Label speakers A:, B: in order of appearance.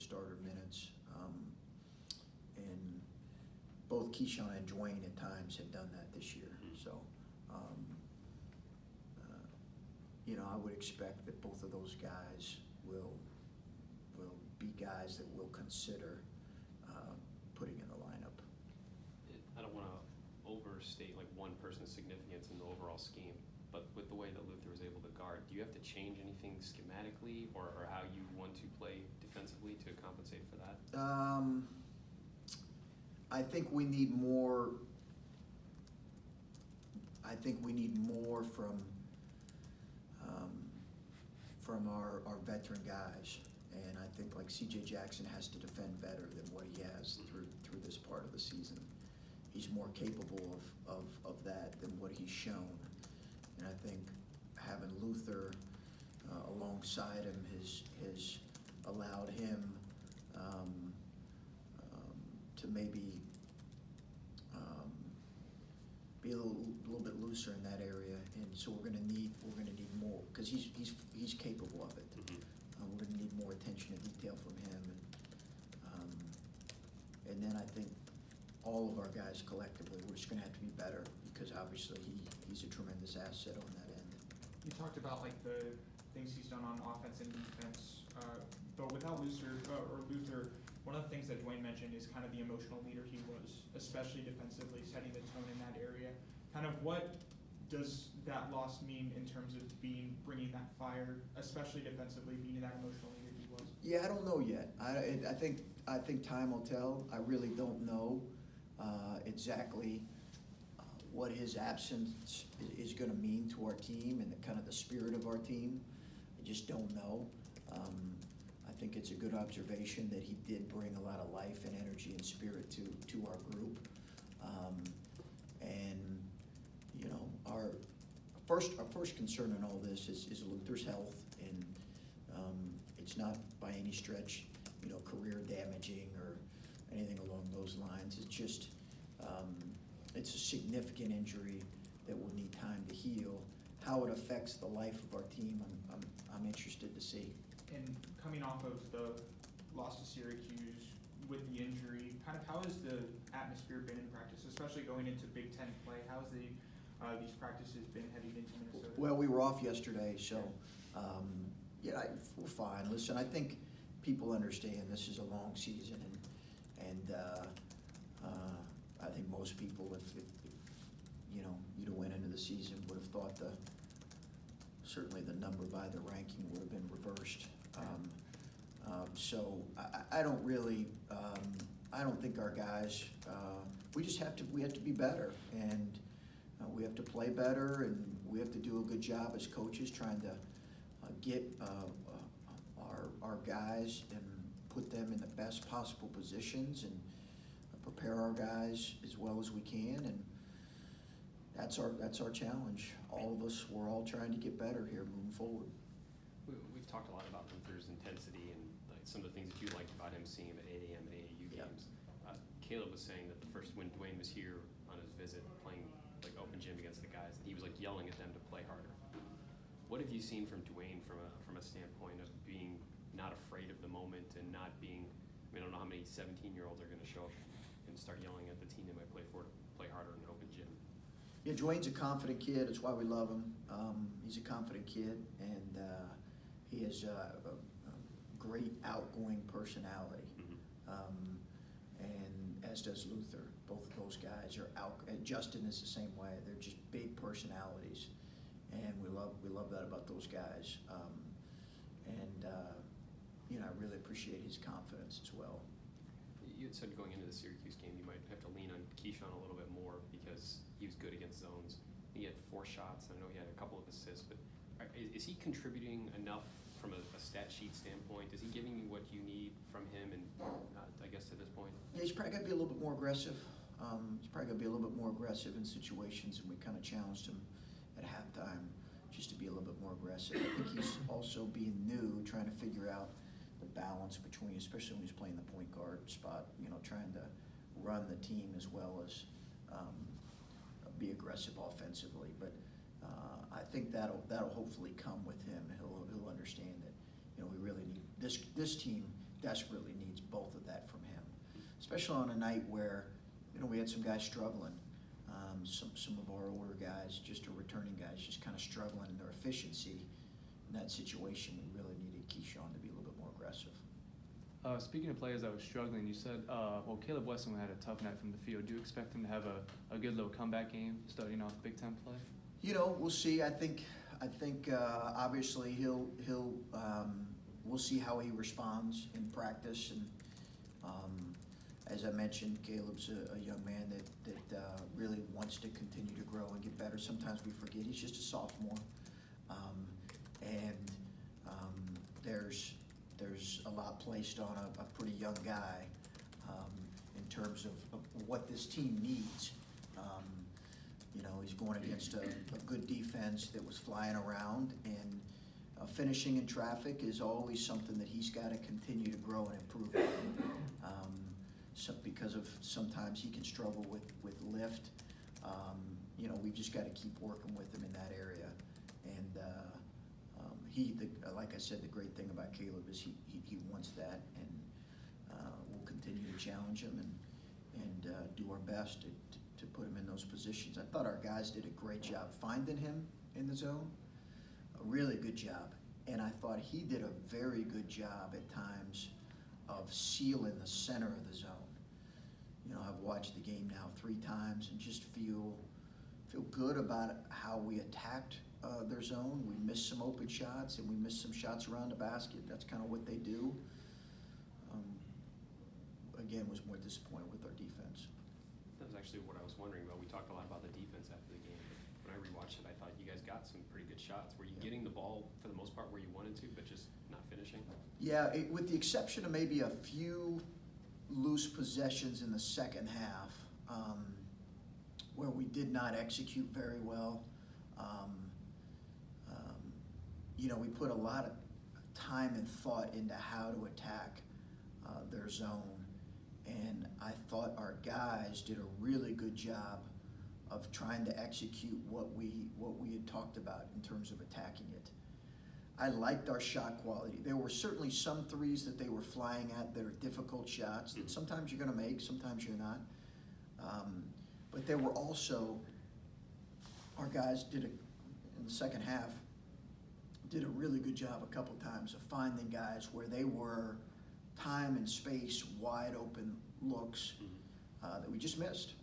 A: starter minutes. And both Keyshawn and Dwayne at times have done that this year. So, I would expect that both of those guys will be guys that we'll consider putting in the lineup.
B: I don't want to overstate like one person's significance in the overall scheme, but with the way that Luther was able to guard, do you have to change anything schematically or how you want to play defensively to compensate for that?
A: I think we need more. I think we need more from our veteran guys, and I think like C.J. Jackson has to defend better than what he has through this part of the season. He's more capable of that than what he's shown, and I think having Luther alongside him has allowed him to maybe be a little bit looser in that area, and so we're gonna need more because he's capable of it. We're gonna need more attention to detail from him, and then I think all of our guys collectively, we're just gonna have to be better because obviously he's a tremendous asset on that end.
C: You talked about like the things he's done on offense and defense, but without Luther, one of the things that Dwayne mentioned is kind of the emotional leader he was, especially defensively, setting the tone in that area. Kind of what does that loss mean in terms of bringing that fire, especially defensively, being that emotional leader he was?
A: Yeah, I don't know yet. I think time will tell. I really don't know exactly what his absence is going to mean to our team and the kind of the spirit of our team. I just don't know. I think it's a good observation that he did bring a lot of life and energy and spirit to our group. And our first concern in all this is Luther's health, and it's not by any stretch career damaging or anything along those lines. It's just it's a significant injury that will need time to heal. How it affects the life of our team, I'm interested to see.
C: And coming off of the loss to Syracuse with the injury, kind of how has the atmosphere been in practice, especially going into Big Ten play? How has these practices been heading into Minnesota?
A: Well, we were off yesterday, so we're fine. Listen, I think people understand this is a long season, and I think most people, if you'd have went into the season, would have thought certainly the number by the ranking would have been reversed. So I don't really, I don't think our guys, we have to be better, and we have to play better, and we have to do a good job as coaches trying to get our guys and put them in the best possible positions and prepare our guys as well as we can, and that's our challenge. All of us, we're all trying to get better here moving forward.
B: We've talked a lot about Luther's intensity and like some of the things that you liked about him, seeing him at 8 a.m. and AAU games. Caleb was saying that when Dwayne was here on his visit, playing like open gym against the guys, that he was like yelling at them to play harder. What have you seen from Dwayne from a standpoint of being not afraid of the moment and not being? I don't know how many 17-year-olds are going to show up and start yelling at the team they might play harder in an open gym.
A: Yeah, Dwayne's a confident kid. That's why we love him. He's a confident kid, and he has a great outgoing personality. And as does Luther. Both of those guys are out. And Justin is the same way. They're just big personalities, and we love that about those guys. I really appreciate his confidence as well.
B: You had said going into the Syracuse game you might have to lean on Keyshawn a little bit more because he was good against zones. He had 4 shots. I know he had a couple of assists, but is he contributing enough from a stat sheet standpoint? Is he giving you what you need from him? And I guess to this point,
A: yeah, he's probably got to be a little bit more aggressive. He's probably got to be a little bit more aggressive in situations, and we kind of challenged him at halftime just to be a little bit more aggressive. I think he's also being new, trying to figure out the balance between, especially when he's playing the point guard spot, trying to run the team as well as be aggressive offensively. But I think that'll hopefully come with him. He'll understand that we really need this team desperately needs both of that from him, especially on a night where, you know, we had some guys struggling. Some of our older guys, just our returning guys, just kind of struggling in their efficiency. In that situation, we really needed Keyshawn to be a little bit more aggressive.
D: Speaking of players that were struggling, you said, well, Caleb Weston had a tough night from the field. Do you expect him to have a good little comeback game starting off Big Ten play?
A: You know, we'll see. I think obviously we'll see how he responds in practice. And as I mentioned, Caleb's a young man that really wants to continue to grow and get better. Sometimes we forget he's just a sophomore, and there's a lot placed on a pretty young guy in terms of what this team needs. You know, he's going against a good defense that was flying around, and finishing in traffic is always something that he's got to continue to grow and improve on. Because of sometimes he can struggle with lift. You know, we've just got to keep working with him in that area. And like I said, the great thing about Caleb is he wants that, and we'll continue to challenge him and do our best to put him in those positions. I thought our guys did a great job finding him in the zone, a really good job. And I thought he did a very good job at times of sealing the center of the zone. You know, I've watched the game now 3 times and just feel good about how we attacked their zone. We missed some open shots and we missed some shots around the basket. That's kind of what they do. Again, was more disappointed with our defense.
B: That was actually what I was wondering about. We talked a lot about the defense after the game, but when I rewatched it, I thought you guys got some pretty good shots. Were you getting the ball for the most part where you wanted to, but just not finishing? Yeah,
A: with the exception of maybe a few loose possessions in the second half, where we did not execute very well. You know, we put a lot of time and thought into how to attack their zone, and I thought our guys did a really good job of trying to execute what we had talked about in terms of attacking it. I liked our shot quality. There were certainly some threes that they were flying at that are difficult shots that sometimes you're going to make, sometimes you're not. But there were also, our guys in the second half, did a really good job a couple times of finding guys where they were time and space, wide open looks that we just missed.